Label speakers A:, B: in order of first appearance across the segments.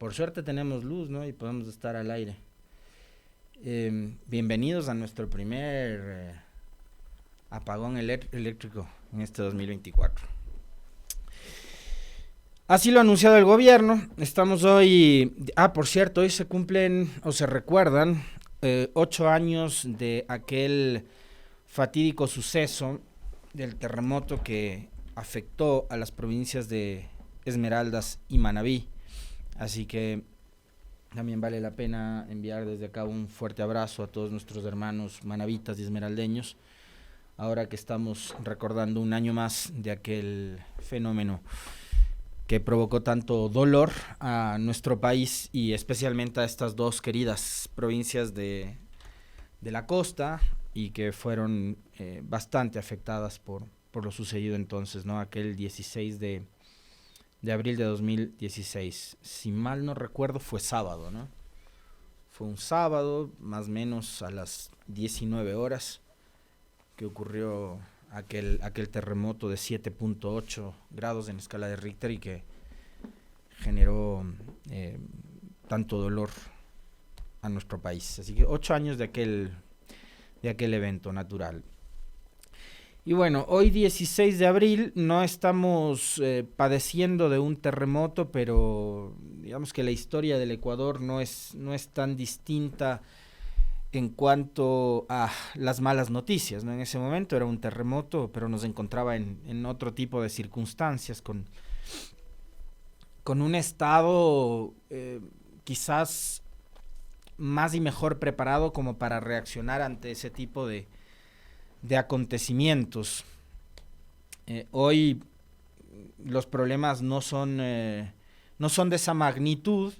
A: por suerte tenemos luz, ¿no? Y podemos estar al aire. Bienvenidos a nuestro primer apagón eléctrico en este 2024. Así lo ha anunciado el gobierno. Estamos hoy... por cierto, hoy se cumplen o se recuerdan 8 años de aquel fatídico suceso del terremoto que afectó a las provincias de Esmeraldas y Manabí. Así que también vale la pena enviar desde acá un fuerte abrazo a todos nuestros hermanos manabitas y esmeraldeños, ahora que estamos recordando un año más de aquel fenómeno que provocó tanto dolor a nuestro país y especialmente a estas dos queridas provincias de la costa y que fueron bastante afectadas por lo sucedido entonces, ¿no? Aquel 16 de abril de 2016. Si mal no recuerdo, fue sábado, ¿no? Fue un sábado, más o menos a las 19 horas, que ocurrió aquel terremoto de 7.8 grados en escala de Richter y que generó tanto dolor a nuestro país. Así que 8 años de aquel evento natural. Y bueno, hoy 16 de abril no estamos padeciendo de un terremoto, pero digamos que la historia del Ecuador no es tan distinta en cuanto a las malas noticias, ¿no? En ese momento era un terremoto, pero nos encontraba en otro tipo de circunstancias, con un estado quizás más y mejor preparado como para reaccionar ante ese tipo de acontecimientos. Hoy los problemas no son de esa magnitud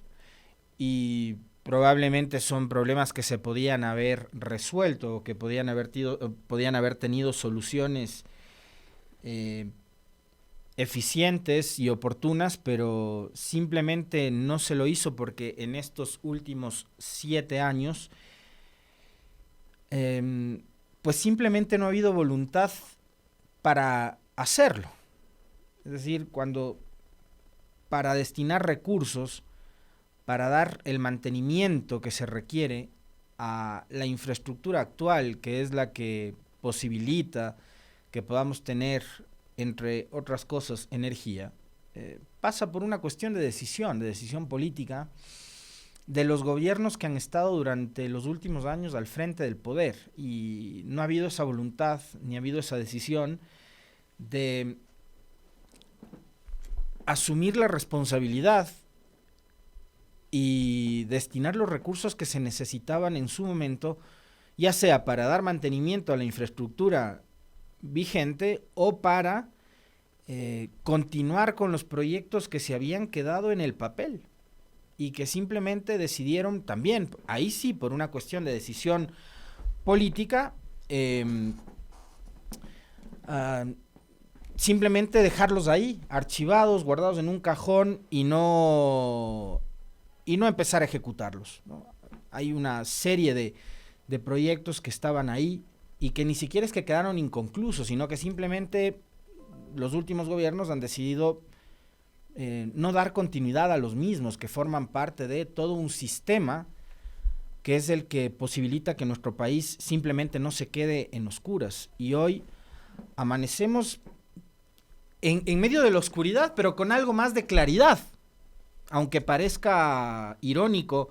A: y probablemente son problemas que se podían haber resuelto o que podían haber tenido soluciones eficientes y oportunas, pero simplemente no se lo hizo porque en estos últimos 7 años pues simplemente no ha habido voluntad para hacerlo. Es decir, para destinar recursos, para dar el mantenimiento que se requiere a la infraestructura actual, que es la que posibilita que podamos tener, entre otras cosas, energía, pasa por una cuestión de decisión política, de los gobiernos que han estado durante los últimos años al frente del poder, y no ha habido esa voluntad ni ha habido esa decisión de asumir la responsabilidad y destinar los recursos que se necesitaban en su momento, ya sea para dar mantenimiento a la infraestructura vigente o para continuar con los proyectos que se habían quedado en el papel y que simplemente decidieron también, ahí sí, por una cuestión de decisión política, simplemente dejarlos ahí, archivados, guardados en un cajón y no empezar a ejecutarlos, ¿no? Hay una serie de proyectos que estaban ahí y que ni siquiera es que quedaron inconclusos, sino que simplemente los últimos gobiernos han decidido no dar continuidad a los mismos, que forman parte de todo un sistema que es el que posibilita que nuestro país simplemente no se quede en oscuras. Y hoy amanecemos en medio de la oscuridad, pero con algo más de claridad, aunque parezca irónico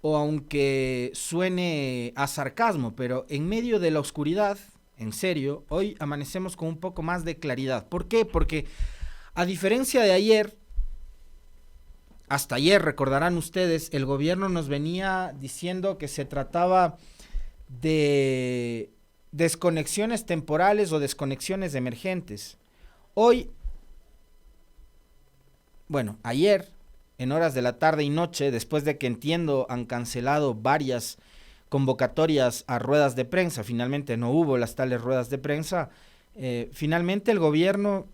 A: o aunque suene a sarcasmo, pero en medio de la oscuridad, en serio, hoy amanecemos con un poco más de claridad. ¿Por qué? Porque a diferencia de ayer, hasta ayer, recordarán ustedes, el gobierno nos venía diciendo que se trataba de desconexiones temporales o desconexiones emergentes. Hoy, ayer, en horas de la tarde y noche, después de que entiendo han cancelado varias convocatorias a ruedas de prensa, finalmente no hubo las tales ruedas de prensa, finalmente el gobierno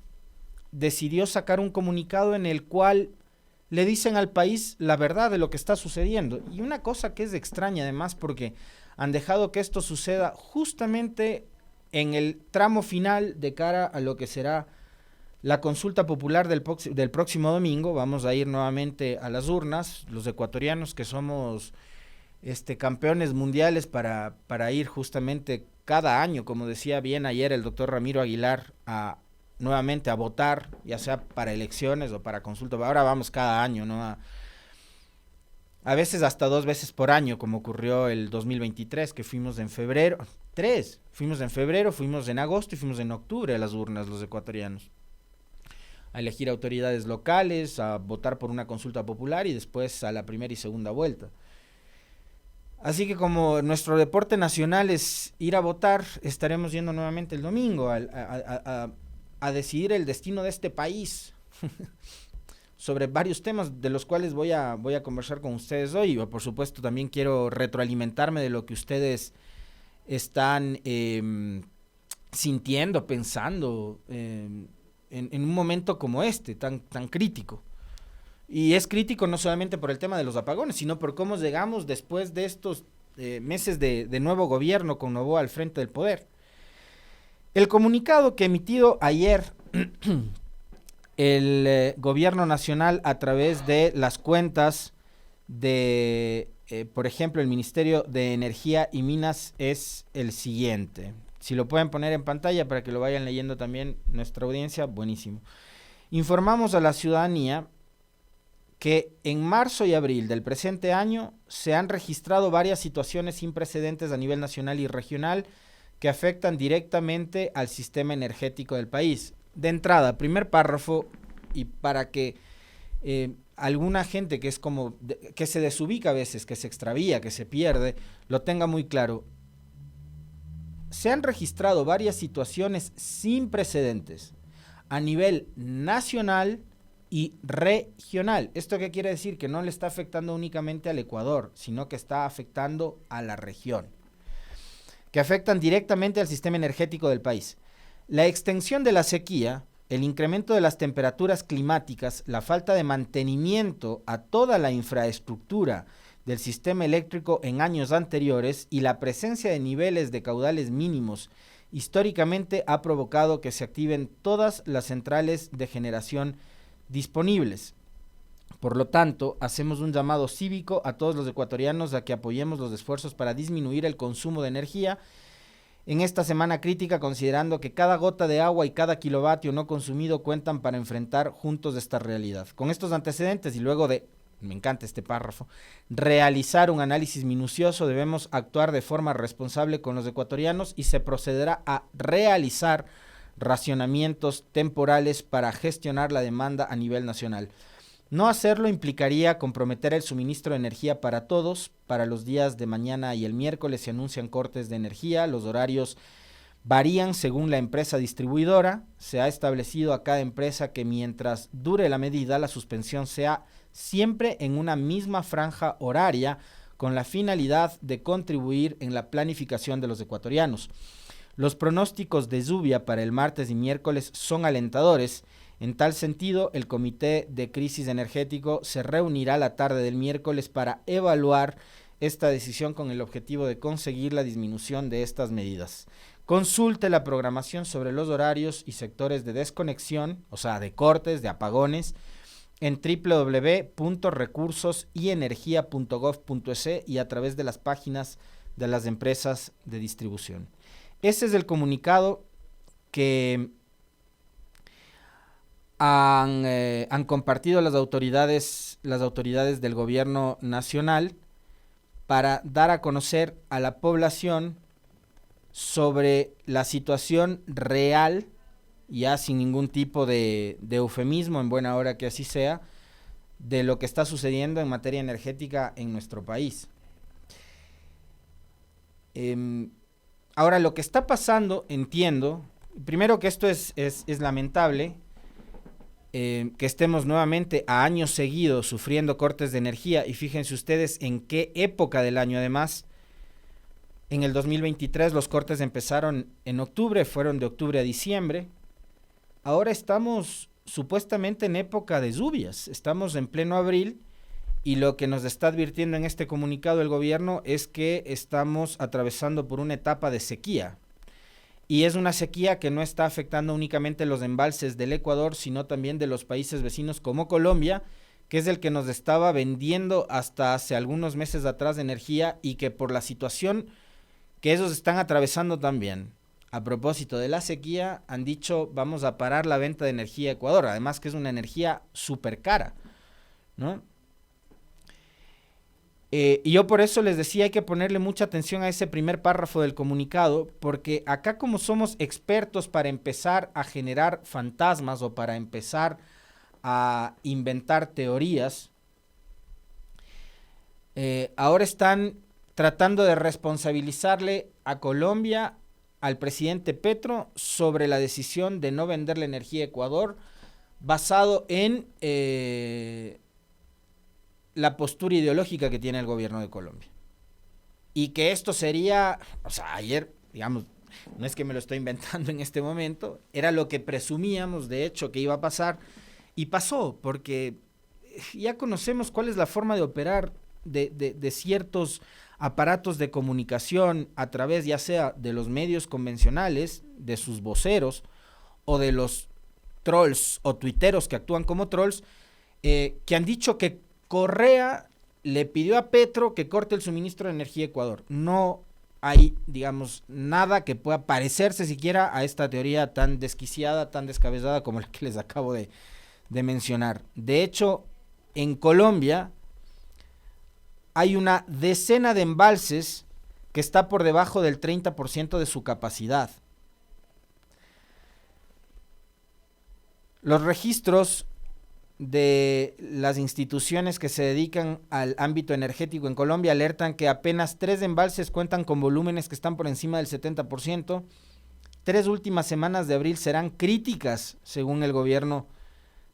A: decidió sacar un comunicado en el cual le dicen al país la verdad de lo que está sucediendo. Y una cosa que es extraña además, porque han dejado que esto suceda justamente en el tramo final de cara a lo que será La consulta popular del próximo domingo, vamos a ir nuevamente a las urnas, los ecuatorianos que somos campeones mundiales para ir justamente cada año, como decía bien ayer el doctor Ramiro Aguilar, nuevamente a votar, ya sea para elecciones o para consulta. Ahora vamos cada año, ¿no? A veces hasta 2 veces por año, como ocurrió el 2023, que fuimos en febrero. 3, fuimos en febrero, fuimos en agosto y fuimos en octubre a las urnas los ecuatorianos. A elegir autoridades locales, a votar por una consulta popular y después a la primera y segunda vuelta. Así que como nuestro deporte nacional es ir a votar, estaremos yendo nuevamente el domingo a decidir el destino de este país sobre varios temas de los cuales voy a conversar con ustedes hoy. Por supuesto, también quiero retroalimentarme de lo que ustedes están sintiendo, pensando en un momento como este, tan crítico. Y es crítico no solamente por el tema de los apagones, sino por cómo llegamos después de estos meses de nuevo gobierno con Noboa al frente del poder. El comunicado que emitido ayer el gobierno nacional a través de las cuentas de, por ejemplo, el Ministerio de Energía y Minas es el siguiente. Si lo pueden poner en pantalla para que lo vayan leyendo también nuestra audiencia, buenísimo. Informamos a la ciudadanía que en marzo y abril del presente año se han registrado varias situaciones sin precedentes a nivel nacional y regional que afectan directamente al sistema energético del país. De entrada, primer párrafo, y para que alguna gente que es como, que se desubica a veces, que se extravía, que se pierde, lo tenga muy claro. Se han registrado varias situaciones sin precedentes a nivel nacional y regional. ¿Esto qué quiere decir? Que no le está afectando únicamente al Ecuador, sino que está afectando a la región, que afectan directamente al sistema energético del país. La extensión de la sequía, el incremento de las temperaturas climáticas, la falta de mantenimiento a toda la infraestructura del sistema eléctrico en años anteriores y la presencia de niveles de caudales mínimos históricamente ha provocado que se activen todas las centrales de generación disponibles. Por lo tanto, hacemos un llamado cívico a todos los ecuatorianos a que apoyemos los esfuerzos para disminuir el consumo de energía en esta semana crítica, considerando que cada gota de agua y cada kilovatio no consumido cuentan para enfrentar juntos esta realidad. Con estos antecedentes y luego de, me encanta este párrafo, realizar un análisis minucioso, debemos actuar de forma responsable con los ecuatorianos y se procederá a realizar racionamientos temporales para gestionar la demanda a nivel nacional. No hacerlo implicaría comprometer el suministro de energía para todos. Para los días de mañana y el miércoles se anuncian cortes de energía. Los horarios varían según la empresa distribuidora. Se ha establecido a cada empresa que mientras dure la medida, la suspensión sea siempre en una misma franja horaria con la finalidad de contribuir en la planificación de los ecuatorianos. Los pronósticos de lluvia para el martes y miércoles son alentadores. En tal sentido, el Comité de Crisis Energético se reunirá la tarde del miércoles para evaluar esta decisión con el objetivo de conseguir la disminución de estas medidas. Consulte la programación sobre los horarios y sectores de desconexión, o sea, de cortes, de apagones, en www.recursosenergia.gov.es y a través de las páginas de las empresas de distribución. Ese es el comunicado que han compartido las autoridades del gobierno nacional para dar a conocer a la población sobre la situación real, ya sin ningún tipo de eufemismo, en buena hora que así sea, de lo que está sucediendo en materia energética en nuestro país. Ahora, lo que está pasando, entiendo, primero que esto es lamentable, que estemos nuevamente a años seguidos sufriendo cortes de energía, y fíjense ustedes en qué época del año. Además, en el 2023 los cortes empezaron en octubre, fueron de octubre a diciembre. Ahora estamos supuestamente en época de lluvias, estamos en pleno abril, y lo que nos está advirtiendo en este comunicado el gobierno es que estamos atravesando por una etapa de sequía. y es una sequía que no está afectando únicamente los embalses del Ecuador, sino también de los países vecinos como Colombia, que es el que nos estaba vendiendo hasta hace algunos meses atrás de energía y que por la situación que ellos están atravesando también, a propósito de la sequía, han dicho vamos a parar la venta de energía a Ecuador, además que es una energía súper cara, ¿no? Y yo por eso les decía hay que ponerle mucha atención a ese primer párrafo del comunicado, porque acá como somos expertos para empezar a generar fantasmas o para empezar a inventar teorías, ahora están tratando de responsabilizarle a Colombia, al presidente Petro, sobre la decisión de no vender la energía a Ecuador, basado en la postura ideológica que tiene el gobierno de Colombia. Y que esto sería, o sea, ayer, digamos, no es que me lo estoy inventando en este momento, era lo que presumíamos, de hecho, que iba a pasar, y pasó, porque ya conocemos cuál es la forma de operar de ciertos aparatos de comunicación a través ya sea de los medios convencionales, de sus voceros, o de los trolls o tuiteros que actúan como trolls, que han dicho que Correa le pidió a Petro que corte el suministro de energía a Ecuador. No hay, digamos, nada que pueda parecerse siquiera a esta teoría tan desquiciada, tan descabezada como la que les acabo de mencionar. De hecho, en Colombia hay una decena de embalses que está por debajo del 30% de su capacidad. Los registros de las instituciones que se dedican al ámbito energético en Colombia alertan que apenas 3 embalses cuentan con volúmenes que están por encima del 70%. 3 últimas semanas de abril serán críticas, según el gobierno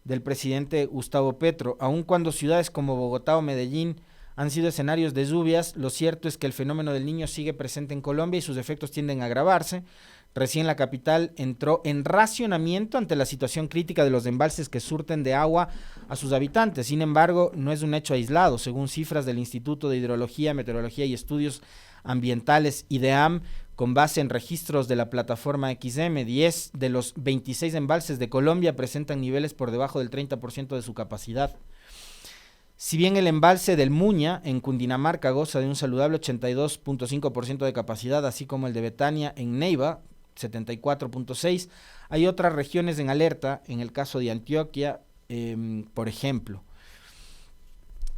A: del presidente Gustavo Petro. Aun cuando ciudades como Bogotá o Medellín han sido escenarios de lluvias, lo cierto es que el fenómeno del Niño sigue presente en Colombia y sus efectos tienden a agravarse. Recién la capital entró en racionamiento ante la situación crítica de los embalses que surten de agua a sus habitantes. Sin embargo, no es un hecho aislado. Según cifras del Instituto de Hidrología, Meteorología y Estudios Ambientales, IDEAM, con base en registros de la plataforma XM, 10 de los 26 embalses de Colombia presentan niveles por debajo del 30% de su capacidad. Si bien el embalse del Muña en Cundinamarca goza de un saludable 82.5% de capacidad, así como el de Betania en Neiva, 74.6%, hay otras regiones en alerta, en el caso de Antioquia, por ejemplo.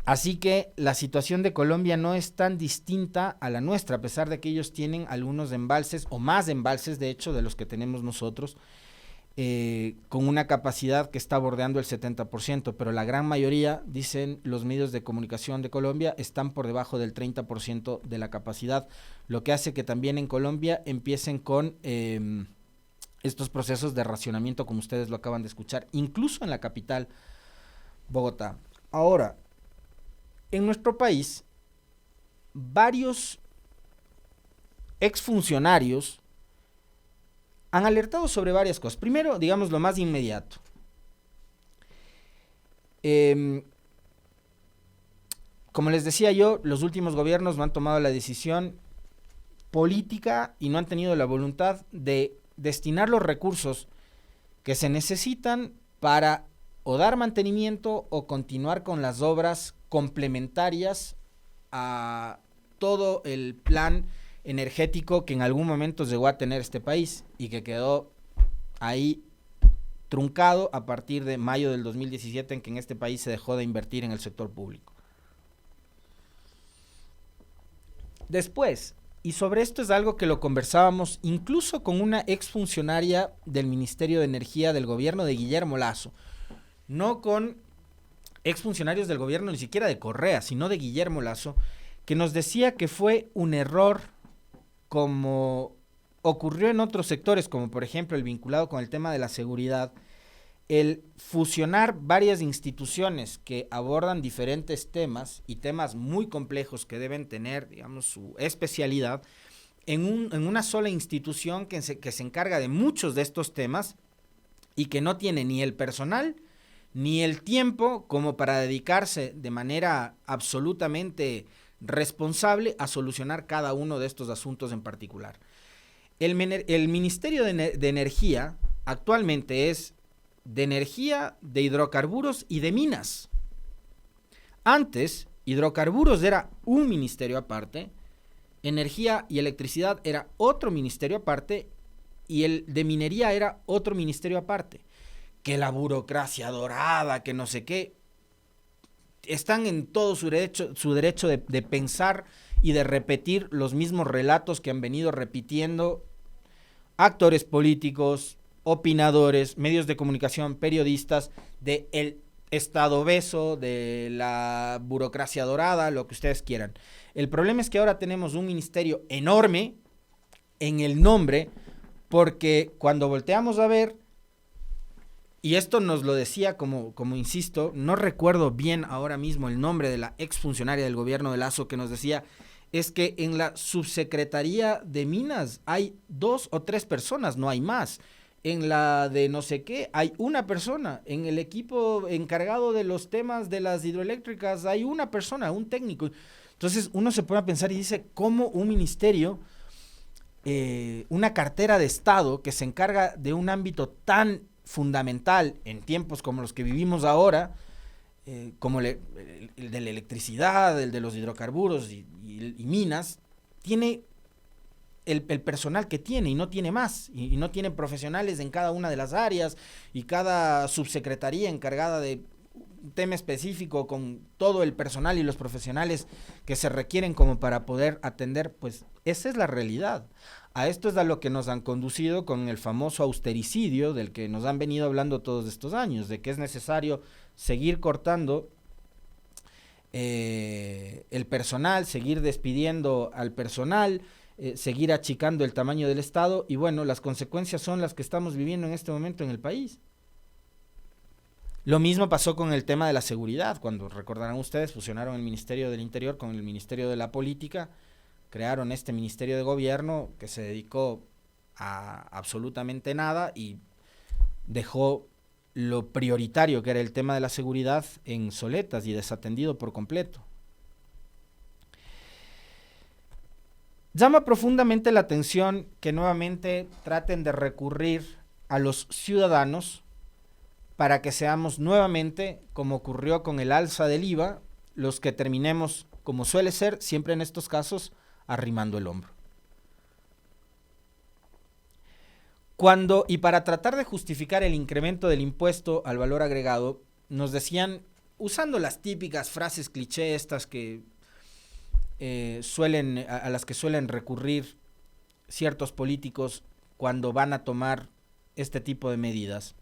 A: Así que la situación de Colombia no es tan distinta a la nuestra, a pesar de que ellos tienen algunos embalses, o más embalses de hecho de los que tenemos nosotros, con una capacidad que está bordeando el 70%, pero la gran mayoría, dicen los medios de comunicación de Colombia, están por debajo del 30% de la capacidad, lo que hace que también en Colombia empiecen con estos procesos de racionamiento, como ustedes lo acaban de escuchar, incluso en la capital, Bogotá. Ahora, en nuestro país, varios exfuncionarios han alertado sobre varias cosas. Primero, digamos lo más inmediato. Como les decía yo, los últimos gobiernos no han tomado la decisión política y no han tenido la voluntad de destinar los recursos que se necesitan para o dar mantenimiento o continuar con las obras complementarias a todo el plan energético que en algún momento llegó a tener este país y que quedó ahí truncado a partir de mayo del 2017, en que en este país se dejó de invertir en el sector público. Después, y sobre esto es algo que lo conversábamos incluso con una exfuncionaria del Ministerio de Energía del gobierno de Guillermo Lasso, no con exfuncionarios del gobierno ni siquiera de Correa, sino de Guillermo Lasso, que nos decía que fue un error, como ocurrió en otros sectores, como por ejemplo el vinculado con el tema de la seguridad, el fusionar varias instituciones que abordan diferentes temas y temas muy complejos que deben tener, digamos, su especialidad en una sola institución que se encarga de muchos de estos temas y que no tiene ni el personal ni el tiempo como para dedicarse de manera absolutamente responsable a solucionar cada uno de estos asuntos en particular. El Ministerio de Energía actualmente es de energía, de hidrocarburos y de minas. Antes, hidrocarburos era un ministerio aparte, energía y electricidad era otro ministerio aparte y el de minería era otro ministerio aparte. Que la burocracia dorada, que no sé qué, están en todo su derecho de pensar y de repetir los mismos relatos que han venido repitiendo actores políticos, opinadores, medios de comunicación, periodistas, de el Estado obeso, de la burocracia dorada, lo que ustedes quieran. El problema es que ahora tenemos un ministerio enorme en el nombre, porque cuando volteamos a ver, y esto nos lo decía, como insisto, no recuerdo bien ahora mismo el nombre de la exfuncionaria del gobierno de Lazo que nos decía, es que en la subsecretaría de Minas hay 2 o 3 personas, no hay más. En la de no sé qué hay una persona. En el equipo encargado de los temas de las hidroeléctricas hay una persona, un técnico. Entonces uno se pone a pensar y dice, ¿cómo un ministerio, una cartera de Estado que se encarga de un ámbito tan fundamental en tiempos como los que vivimos ahora, como el de la electricidad, el de los hidrocarburos y minas, tiene el personal que tiene y no tiene más, y no tiene profesionales en cada una de las áreas y cada subsecretaría encargada de un tema específico con todo el personal y los profesionales que se requieren como para poder atender, pues esa es la realidad. A esto es a lo que nos han conducido con el famoso austericidio del que nos han venido hablando todos estos años, de que es necesario seguir cortando el personal, seguir despidiendo al personal, seguir achicando el tamaño del Estado, y bueno, las consecuencias son las que estamos viviendo en este momento en el país. Lo mismo pasó con el tema de la seguridad, cuando recordarán ustedes, fusionaron el Ministerio del Interior con el Ministerio de la Política, crearon este Ministerio de Gobierno que se dedicó a absolutamente nada y dejó lo prioritario, que era el tema de la seguridad, en soletas y desatendido por completo. Llama profundamente la atención que nuevamente traten de recurrir a los ciudadanos para que seamos nuevamente, como ocurrió con el alza del IVA, los que terminemos, como suele ser siempre en estos casos, arrimando el hombro. Y para tratar de justificar el incremento del impuesto al valor agregado, nos decían, usando las típicas frases cliché estas que a las que suelen recurrir ciertos políticos cuando van a tomar este tipo de medidas,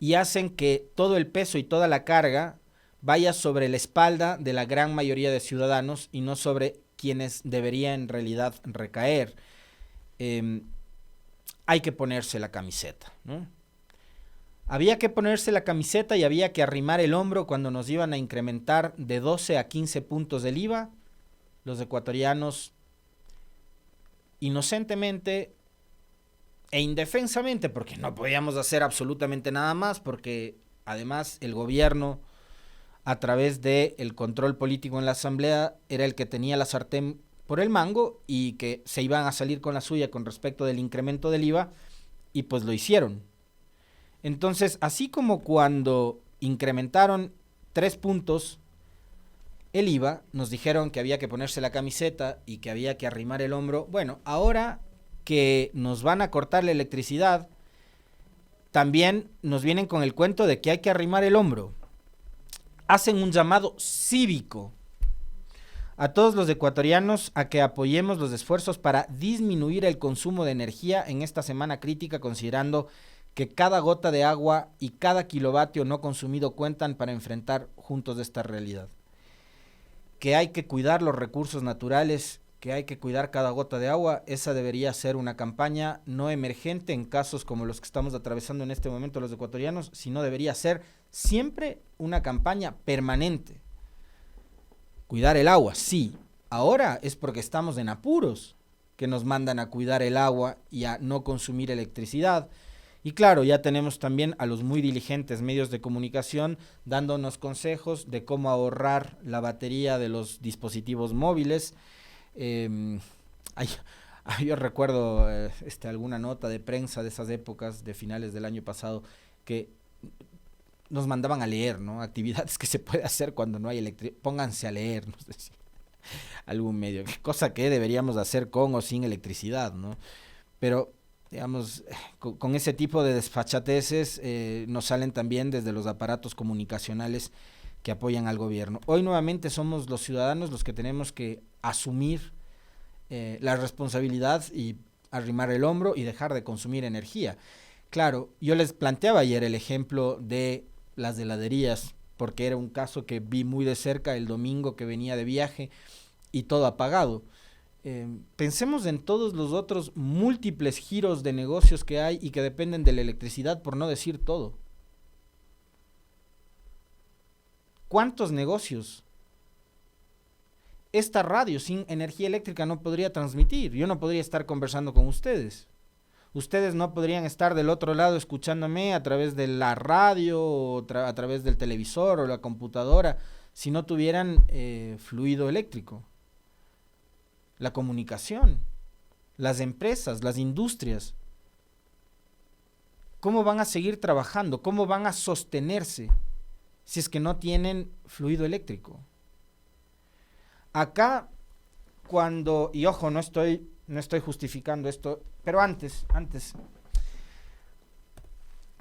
A: y hacen que todo el peso y toda la carga vaya sobre la espalda de la gran mayoría de ciudadanos y no sobre quienes debería en realidad recaer. Hay que ponerse la camiseta, ¿no? Había que ponerse la camiseta y había que arrimar el hombro cuando nos iban a incrementar de 12 a 15 puntos del IVA. Los ecuatorianos, inocentemente e indefensamente, porque no podíamos hacer absolutamente nada más, porque además el gobierno, a través del control político en la asamblea, era el que tenía la sartén por el mango y que se iban a salir con la suya con respecto del incremento del IVA, y pues lo hicieron. Entonces, así como cuando incrementaron 3 puntos el IVA, nos dijeron que había que ponerse la camiseta y que había que arrimar el hombro, bueno, ahora que nos van a cortar la electricidad, también nos vienen con el cuento de que hay que arrimar el hombro. Hacen un llamado cívico a todos los ecuatorianos a que apoyemos los esfuerzos para disminuir el consumo de energía en esta semana crítica, considerando que cada gota de agua y cada kilovatio no consumido cuentan para enfrentar juntos esta realidad. Que hay que cuidar los recursos naturales, que hay que cuidar cada gota de agua, esa debería ser una campaña no emergente en casos como los que estamos atravesando en este momento los ecuatorianos, sino debería ser siempre una campaña permanente. Cuidar el agua, sí. Ahora es porque estamos en apuros que nos mandan a cuidar el agua y a no consumir electricidad. Y claro, ya tenemos también a los muy diligentes medios de comunicación dándonos consejos de cómo ahorrar la batería de los dispositivos móviles. Yo recuerdo alguna nota de prensa de esas épocas, de finales del año pasado, que nos mandaban a leer, ¿no? Actividades que se puede hacer cuando no hay electricidad. Pónganse a leer, nos decía algún medio. Cosa que deberíamos hacer con o sin electricidad, ¿no? Pero, digamos, con ese tipo de desfachateces nos salen también desde los aparatos comunicacionales que apoyan al gobierno. Hoy nuevamente somos los ciudadanos los que tenemos que asumir la responsabilidad y arrimar el hombro y dejar de consumir energía. Claro, yo les planteaba ayer el ejemplo de las heladerías, porque era un caso que vi muy de cerca el domingo que venía de viaje y todo apagado. Pensemos en todos los otros múltiples giros de negocios que hay y que dependen de la electricidad, por no decir todo. ¿Cuántos negocios? Esta radio sin energía eléctrica no podría transmitir. Yo no podría estar conversando con ustedes. Ustedes no podrían estar del otro lado escuchándome a través de la radio o a través del televisor o la computadora si no tuvieran fluido eléctrico. La comunicación, las empresas, las industrias. ¿Cómo van a seguir trabajando? ¿Cómo van a sostenerse si es que no tienen fluido eléctrico? Acá, cuando, y ojo, no estoy justificando esto, pero antes,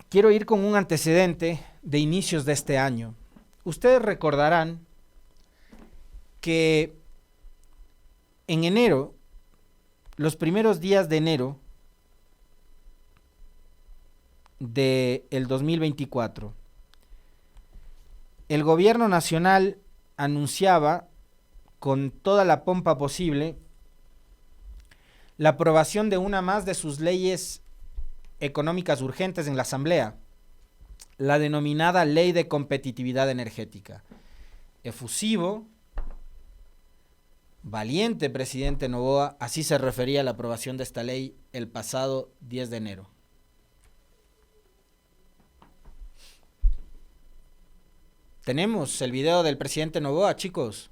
A: quiero ir con un antecedente de inicios de este año. Ustedes recordarán que en enero, los primeros días de enero del 2024, el gobierno nacional anunciaba con toda la pompa posible la aprobación de una más de sus leyes económicas urgentes en la Asamblea, la denominada Ley de Competitividad Energética. Efusivo, valiente presidente Noboa, así se refería a la aprobación de esta ley el pasado 10 de enero. ¿Tenemos el video del presidente Noboa, chicos?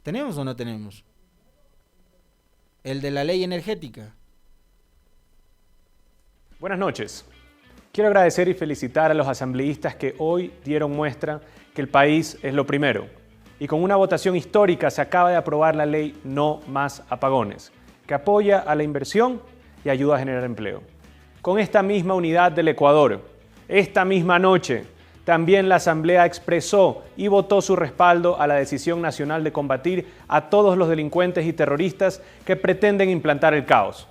A: ¿Tenemos o no tenemos? El de la ley energética.
B: Buenas noches. Quiero agradecer y felicitar a los asambleístas que hoy dieron muestra que el país es lo primero. Y con una votación histórica se acaba de aprobar la ley No Más Apagones, que apoya a la inversión y ayuda a generar empleo. Con esta misma unidad del Ecuador, esta misma noche, también la Asamblea expresó y votó su respaldo a la decisión nacional de combatir a todos los delincuentes y terroristas que pretenden implantar el caos.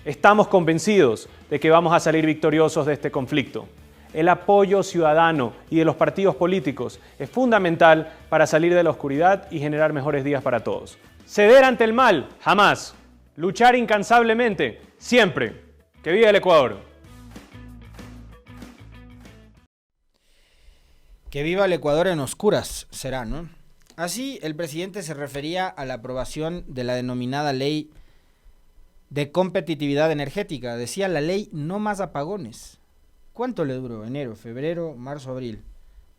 B: Estamos convencidos de que vamos a salir victoriosos de este conflicto. El apoyo ciudadano y de los partidos políticos es fundamental para salir de la oscuridad y generar mejores días para todos. Ceder ante el mal, jamás. Luchar incansablemente, siempre. ¡Que viva el Ecuador!
A: Que viva el Ecuador en oscuras, será, ¿no? Así, el presidente se refería a la aprobación de la denominada Ley de Competitividad Energética. Decía la ley No Más Apagones. ¿Cuánto le duró? Enero, febrero, marzo, abril.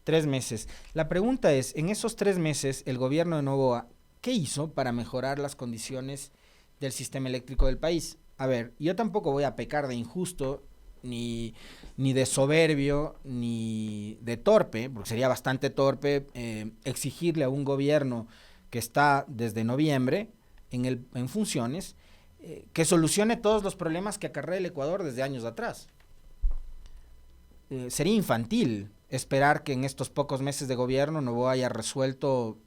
A: 3 meses. La pregunta es, en esos 3 meses, el gobierno de Noboa, ¿qué hizo para mejorar las condiciones del sistema eléctrico del país? A ver, yo tampoco voy a pecar de injusto, ni de soberbio, ni de torpe, porque sería bastante torpe exigirle a un gobierno que está desde noviembre en funciones, que solucione todos los problemas que acarrea el Ecuador desde años atrás. Sería infantil esperar que en estos pocos meses de gobierno Noboa haya resuelto,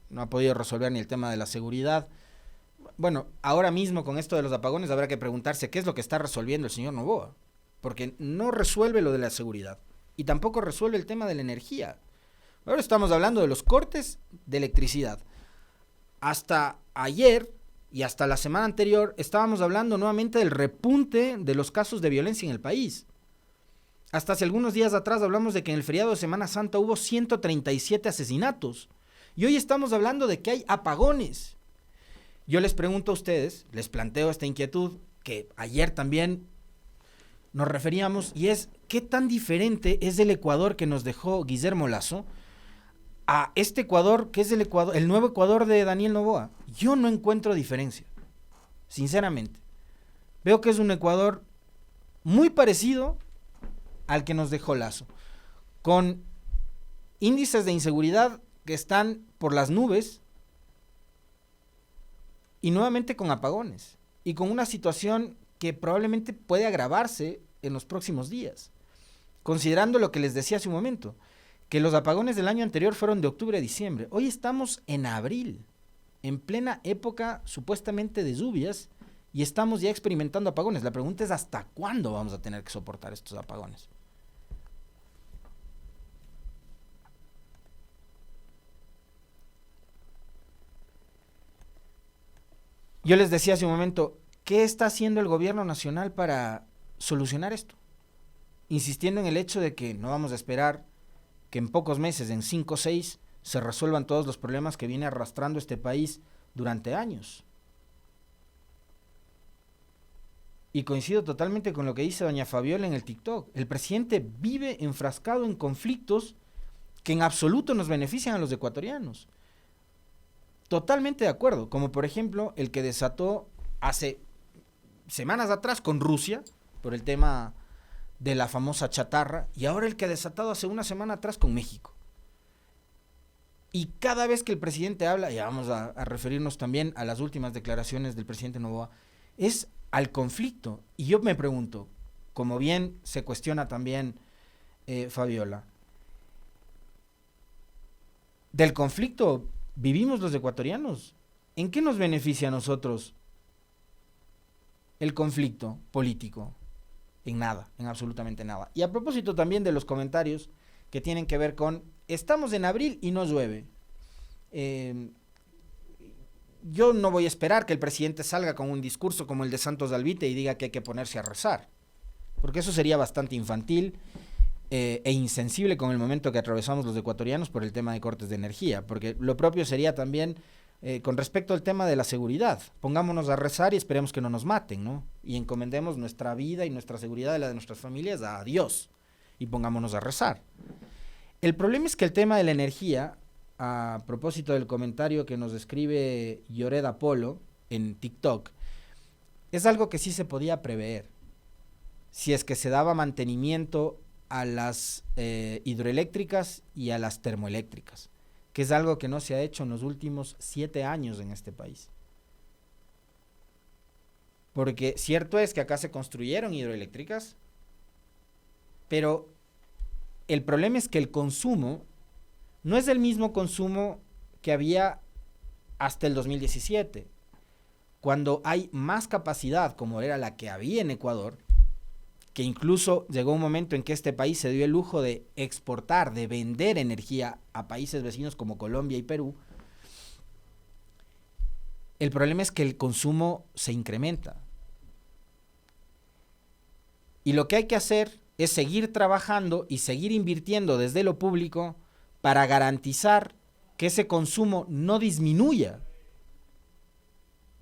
A: no ha podido resolver ni el tema de la seguridad. Bueno, ahora mismo con esto de los apagones habrá que preguntarse qué es lo que está resolviendo el señor Noboa, porque no resuelve lo de la seguridad y tampoco resuelve el tema de la energía. Ahora estamos hablando de los cortes de electricidad. Hasta ayer y hasta la semana anterior estábamos hablando nuevamente del repunte de los casos de violencia en el país. Hasta hace algunos días atrás hablamos de que en el feriado de Semana Santa hubo 137 asesinatos y hoy estamos hablando de que hay apagones. Yo les pregunto a ustedes, les planteo esta inquietud que ayer también nos referíamos, y es ¿qué tan diferente es el Ecuador que nos dejó Guillermo Lasso a este Ecuador, que es el Ecuador, el nuevo Ecuador de Daniel Noboa. Yo no encuentro diferencia, sinceramente. Veo que es un Ecuador muy parecido al que nos dejó Lasso, con índices de inseguridad que están por las nubes y nuevamente con apagones y con una situación que probablemente puede agravarse en los próximos días, considerando lo que les decía hace un momento, que los apagones del año anterior fueron de octubre a diciembre. Hoy estamos en abril, en plena época supuestamente de lluvias, y estamos ya experimentando apagones. La pregunta es ¿hasta cuándo vamos a tener que soportar estos apagones? Yo les decía hace un momento, ¿qué está haciendo el gobierno nacional para solucionar esto? Insistiendo en el hecho de que no vamos a esperar que en pocos meses, en 5 o 6, se resuelvan todos los problemas que viene arrastrando este país durante años. Y coincido totalmente con lo que dice doña Fabiola en el TikTok. El presidente vive enfrascado en conflictos que en absoluto nos benefician a los ecuatorianos. Totalmente de acuerdo, como por ejemplo el que desató hace semanas atrás con Rusia, por el tema de la famosa chatarra, y ahora el que ha desatado hace una semana atrás con México. Y cada vez que el presidente habla, y vamos a referirnos también a las últimas declaraciones del presidente Noboa, es al conflicto. Y yo me pregunto, como bien se cuestiona también Fabiola, del conflicto vivimos los ecuatorianos. ¿En qué nos beneficia a nosotros el conflicto político? En nada, en absolutamente nada. Y a propósito también de los comentarios que tienen que ver con, estamos en abril y no llueve. Yo no voy a esperar que el presidente salga con un discurso como el de Santos Dalvite y diga que hay que ponerse a rezar, porque eso sería bastante infantil e insensible con el momento que atravesamos los ecuatorianos por el tema de cortes de energía, porque lo propio sería también con respecto al tema de la seguridad. Pongámonos a rezar y esperemos que no nos maten, ¿no? Y encomendemos nuestra vida y nuestra seguridad y la de nuestras familias a Dios y pongámonos a rezar. El problema es que el tema de la energía, a propósito del comentario que nos escribe Llored Apolo en TikTok, es algo que sí se podía prever si es que se daba mantenimiento a las hidroeléctricas y a las termoeléctricas, que es algo que no se ha hecho en los últimos 7 años en este país. Porque cierto es que acá se construyeron hidroeléctricas, pero el problema es que el consumo no es el mismo consumo que había hasta el 2017, cuando hay más capacidad, como era la que había en Ecuador, que incluso llegó un momento en que este país se dio el lujo de exportar, de vender energía a países vecinos como Colombia y Perú. El problema es que el consumo se incrementa. Y lo que hay que hacer es seguir trabajando y seguir invirtiendo desde lo público para garantizar que ese consumo no disminuya,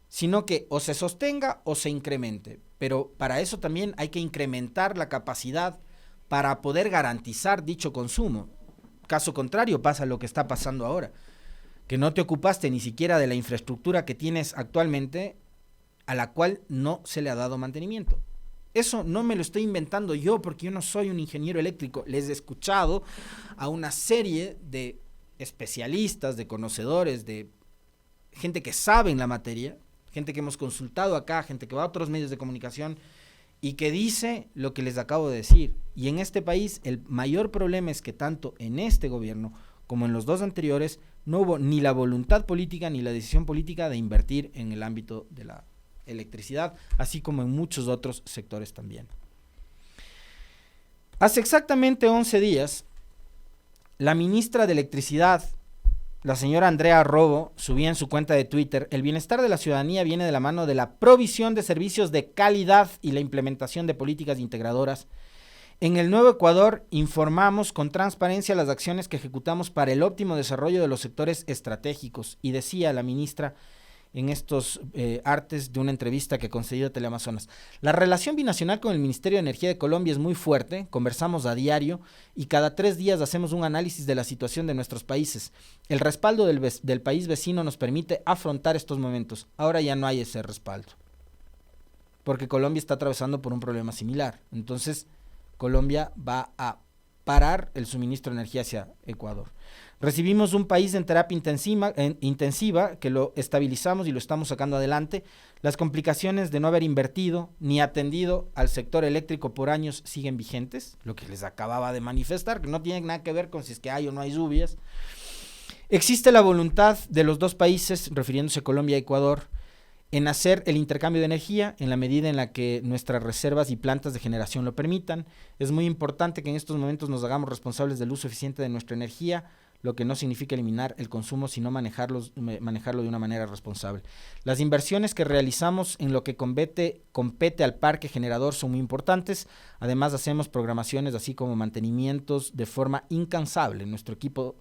A: sino que o se sostenga o se incremente. Pero para eso también hay que incrementar la capacidad para poder garantizar dicho consumo. Caso contrario, pasa lo que está pasando ahora, que no te ocupaste ni siquiera de la infraestructura que tienes actualmente, a la cual no se le ha dado mantenimiento. Eso no me lo estoy inventando yo, porque yo no soy un ingeniero eléctrico. Les he escuchado a una serie de especialistas, de conocedores, de gente que sabe en la materia, gente que hemos consultado acá, gente que va a otros medios de comunicación y que dice lo que les acabo de decir. Y en este país el mayor problema es que tanto en este gobierno como en los dos anteriores no hubo ni la voluntad política ni la decisión política de invertir en el ámbito de la electricidad, así como en muchos otros sectores también. Hace exactamente 11 días, la ministra de Electricidad, la señora Andrea Robo, subía en su cuenta de Twitter: el bienestar de la ciudadanía viene de la mano de la provisión de servicios de calidad y la implementación de políticas integradoras. En el Nuevo Ecuador informamos con transparencia las acciones que ejecutamos para el óptimo desarrollo de los sectores estratégicos. Y decía la ministra: en estos artes de una entrevista que concedió a Teleamazonas. La relación binacional con el Ministerio de Energía de Colombia es muy fuerte, conversamos a diario y cada 3 días hacemos un análisis de la situación de nuestros países. El respaldo del país vecino nos permite afrontar estos momentos. Ahora ya no hay ese respaldo, porque Colombia está atravesando por un problema similar. Entonces, Colombia va a parar el suministro de energía hacia Ecuador. Recibimos un país en terapia intensiva que lo estabilizamos y lo estamos sacando adelante. Las complicaciones de no haber invertido ni atendido al sector eléctrico por años siguen vigentes, lo que les acababa de manifestar, que no tiene nada que ver con si es que hay o no hay lluvias. Existe la voluntad de los dos países, refiriéndose a Colombia y Ecuador, en hacer el intercambio de energía en la medida en la que nuestras reservas y plantas de generación lo permitan. Es muy importante que en estos momentos nos hagamos responsables del uso eficiente de nuestra energía, lo que no significa eliminar el consumo, sino manejarlo de una manera responsable. Las inversiones que realizamos en lo que compete al parque generador son muy importantes. Además, hacemos programaciones así como mantenimientos de forma incansable. Nuestro equipo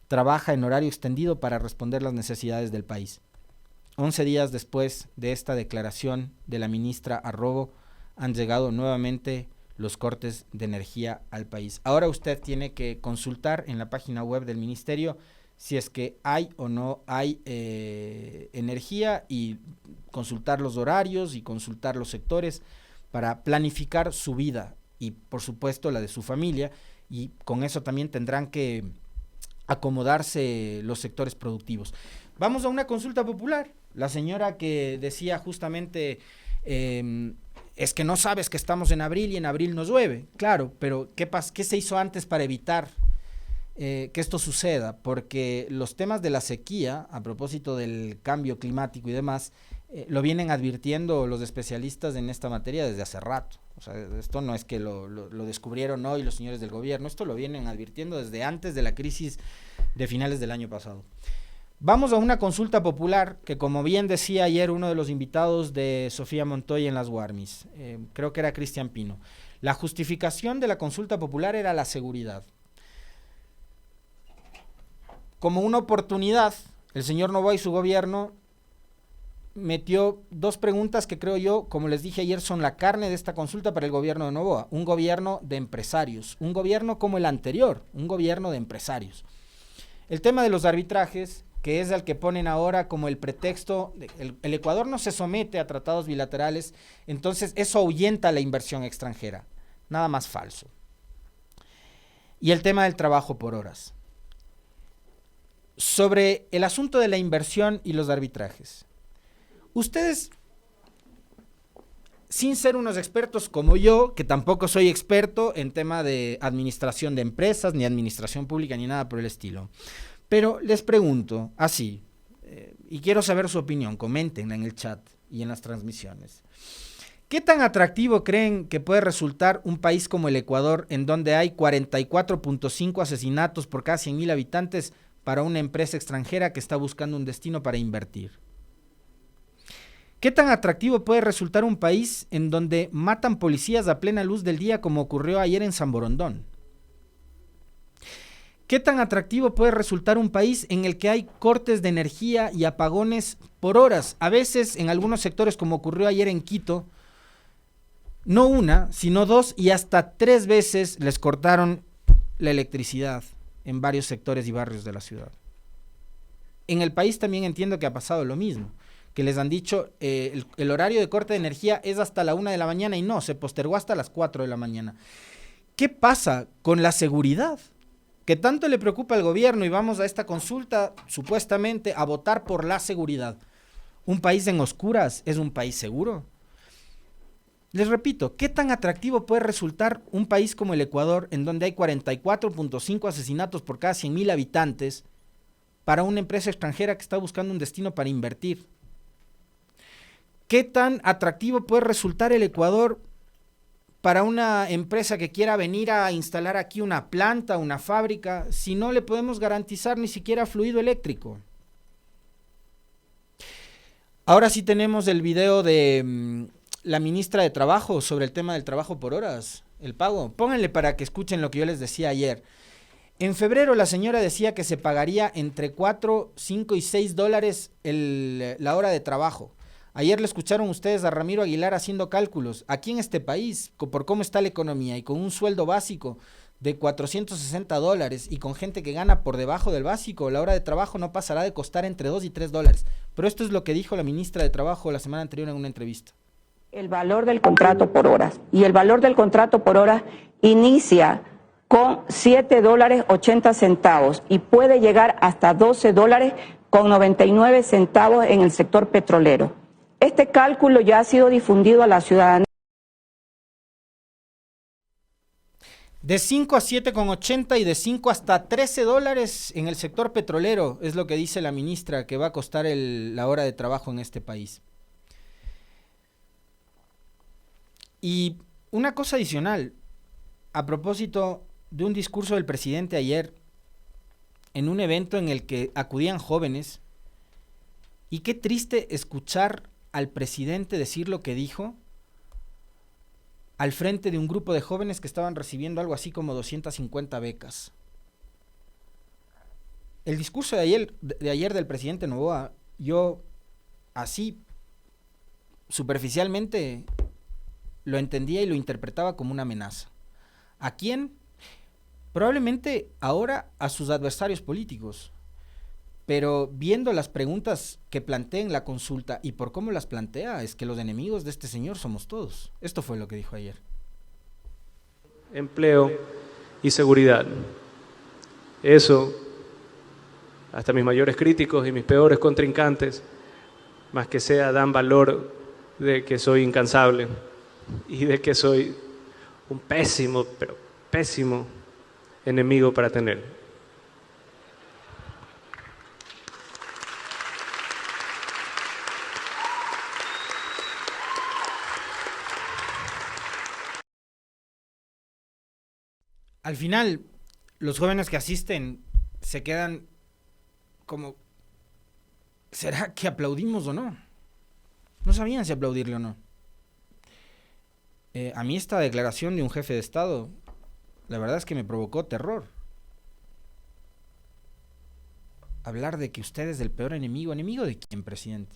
A: trabaja en horario extendido para responder las necesidades del país. 11 días después de esta declaración de la ministra Arrobo, han llegado nuevamente los cortes de energía al país. Ahora usted tiene que consultar en la página web del ministerio si es que hay o no hay energía, y consultar los horarios y consultar los sectores para planificar su vida y por supuesto la de su familia, y con eso también tendrán que acomodarse los sectores productivos. Vamos a una consulta popular. La señora que decía justamente es que no sabes que estamos en abril y en abril nos llueve. Claro, pero ¿qué se hizo antes para evitar que esto suceda? Porque los temas de la sequía, a propósito del cambio climático y demás, lo vienen advirtiendo los especialistas en esta materia desde hace rato. O sea, esto no es que lo descubrieron hoy los señores del gobierno, esto lo vienen advirtiendo desde antes de la crisis de finales del año pasado. Vamos a una consulta popular que, como bien decía ayer uno de los invitados de Sofía Montoya en las Warmis, creo que era Cristian Pino, la justificación de la consulta popular era la seguridad. Como una oportunidad, el señor Noboa y su gobierno metió 2 preguntas que creo yo, como les dije ayer, son la carne de esta consulta para el gobierno de Noboa. Un gobierno de empresarios, un gobierno como el anterior, un gobierno de empresarios. El tema de los arbitrajes, que es el que ponen ahora como el pretexto, el Ecuador no se somete a tratados bilaterales, entonces eso ahuyenta la inversión extranjera. Nada más falso. Y el tema del trabajo por horas. Sobre el asunto de la inversión y los arbitrajes. Ustedes, sin ser unos expertos como yo, que tampoco soy experto en tema de administración de empresas, ni administración pública, ni nada por el estilo, pero les pregunto así, y quiero saber su opinión, coméntenla en el chat y en las transmisiones. ¿Qué tan atractivo creen que puede resultar un país como el Ecuador, en donde hay 44.5 asesinatos por cada 100.000 habitantes para una empresa extranjera que está buscando un destino para invertir? ¿Qué tan atractivo puede resultar un país en donde matan policías a plena luz del día, como ocurrió ayer en San Borondón? ¿Qué tan atractivo puede resultar un país en el que hay cortes de energía y apagones por horas? A veces en algunos sectores, como ocurrió ayer en Quito, no una, sino 2 y hasta 3 veces les cortaron la electricidad en varios sectores y barrios de la ciudad. En el país también entiendo que ha pasado lo mismo, que les han dicho el horario de corte de energía es hasta la 1 de la mañana y no, se postergó hasta las 4 de la mañana. ¿Qué pasa con la seguridad? Que tanto le preocupa al gobierno, y vamos a esta consulta supuestamente a votar por la seguridad. ¿Un país en oscuras es un país seguro? Les repito, ¿qué tan atractivo puede resultar un país como el Ecuador, en donde hay 44.5 asesinatos por cada 100.000 habitantes, para una empresa extranjera que está buscando un destino para invertir? ¿Qué tan atractivo puede resultar el Ecuador para una empresa que quiera venir a instalar aquí una planta, una fábrica, si no le podemos garantizar ni siquiera fluido eléctrico? Ahora sí tenemos el video de la ministra de Trabajo sobre el tema del trabajo por horas, el pago. Pónganle para que escuchen lo que yo les decía ayer. En febrero la señora decía que se pagaría entre 4, 5 y 6 dólares la hora de trabajo. Ayer le escucharon ustedes a Ramiro Aguilar haciendo cálculos. Aquí en este país, por cómo está la economía y con un sueldo básico de 460 dólares y con gente que gana por debajo del básico, la hora de trabajo no pasará de costar entre 2 y 3 dólares. Pero esto es lo que dijo la ministra de Trabajo la semana anterior en una entrevista.
C: El valor del contrato por horas. Y el valor del contrato por horas inicia con 7 dólares 80 centavos y puede llegar hasta 12 dólares con 99 centavos en el sector petrolero. Este cálculo ya ha sido difundido a la ciudadanía.
A: De 5 a 7,80 y de 5 hasta 13 dólares en el sector petrolero, es lo que dice la ministra, que va a costar la hora de trabajo en este país. Y una cosa adicional, a propósito de un discurso del presidente ayer, en un evento en el que acudían jóvenes, y qué triste escuchar al presidente decir lo que dijo, al frente de un grupo de jóvenes que estaban recibiendo algo así como 250 becas. El discurso de ayer del presidente Noboa, yo así superficialmente lo entendía y lo interpretaba como una amenaza. ¿A quién? Probablemente ahora a sus adversarios políticos. Pero viendo las preguntas que plantea en la consulta y por cómo las plantea, es que los enemigos de este señor somos todos. Esto fue lo que dijo ayer.
B: Empleo y seguridad. Eso, hasta mis mayores críticos y mis peores contrincantes, más que sea, dan valor de que soy incansable y de que soy un pésimo, pero pésimo enemigo para tener.
A: Al final, los jóvenes que asisten se quedan como, ¿será que aplaudimos o no? No sabían si aplaudirle o no. A mí esta declaración de un jefe de Estado, la verdad es que me provocó terror. Hablar de que usted es el peor enemigo. ¿Enemigo de quién, presidente?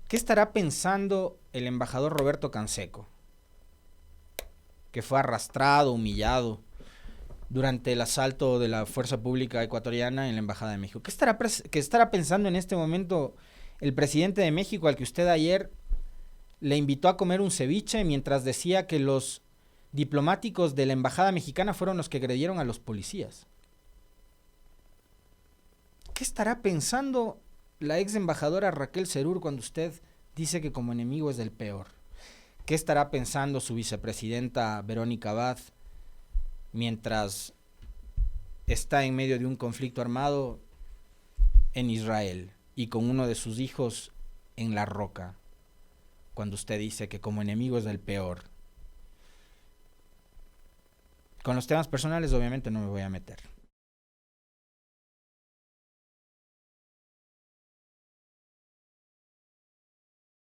A: ¿Qué estará pensando el embajador Roberto Canseco, que fue arrastrado, humillado durante el asalto de la fuerza pública ecuatoriana en la Embajada de México? ¿Qué estará pensando en este momento el presidente de México, al que usted ayer le invitó a comer un ceviche mientras decía que los diplomáticos de la Embajada Mexicana fueron los que agredieron a los policías? ¿Qué estará pensando la ex embajadora Raquel Serur cuando usted dice que como enemigo es del peor? ¿Qué estará pensando su vicepresidenta Verónica Abad mientras está en medio de un conflicto armado en Israel y con uno de sus hijos en La Roca, cuando usted dice que como enemigo es del peor? Con los temas personales obviamente no me voy a meter.